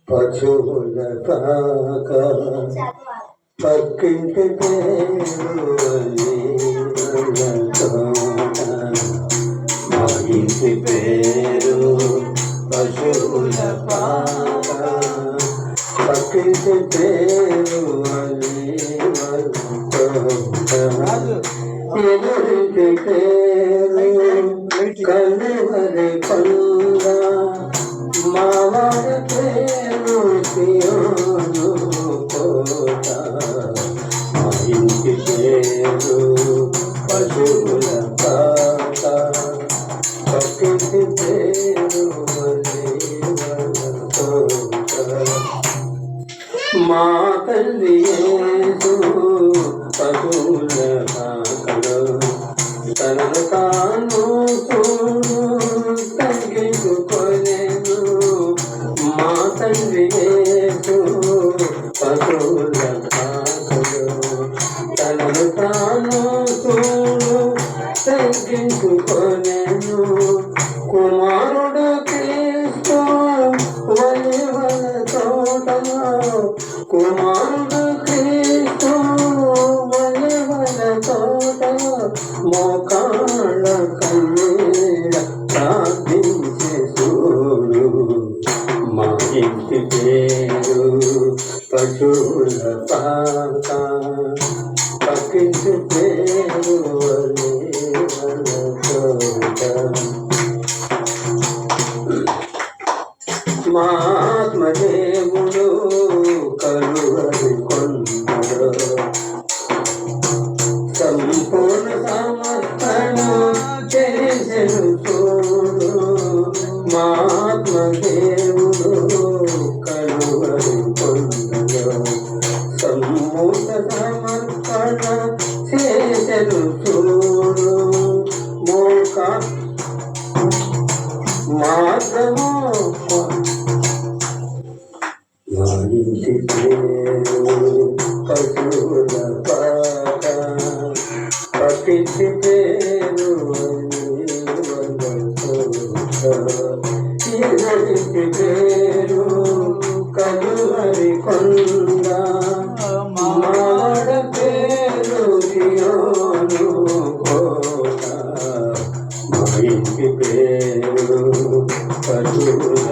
పశువుల కాక పక్కింటి పేరు మా ఇంటి పేరు పశువుల పాక పక్కింటి పేరు ఎదురింటి పేరు కలువరి పంద మావాడ పేరు సియోను కోట మా ఇంటి పేరు పశువుల పాక పక్కింటి పేరు మా తల్లి యేసు పశువుల పాకలో తనను తాను తగ్గించుకోలేను. మా తండ్రి యేసు పశువుల పాకలో తనను తాను తగ్గించుకోలేను. కుమారుడు క్రీస్తు వలివల తోటలో కుమారుడు క్రీస్తు వలివల తోటలో మోకాళ్ళ కన్నీడ ప్రార్థించే చూడు. మా ఇంటి పేరు పశువుల పాక పక్కింటి పేరు వలివల తోట. మా ఆత్మదేవుడు కలువరి కొండలో సంపూర్ణ సమర్పణ చేసెను చూడు. మా ఆత్మదేవుడు కలువరి కొండలో సంపూర్ణ సమర్పణ చేసెను చూడు. మార్గము మా ఇంటి పేరు పశువుల పాక పక్కింటి పేరు ఇంటి పేరు కలువరి కొండ మావాడ పేరు సియోను కోట మా ఇంటి పేరు పశువుల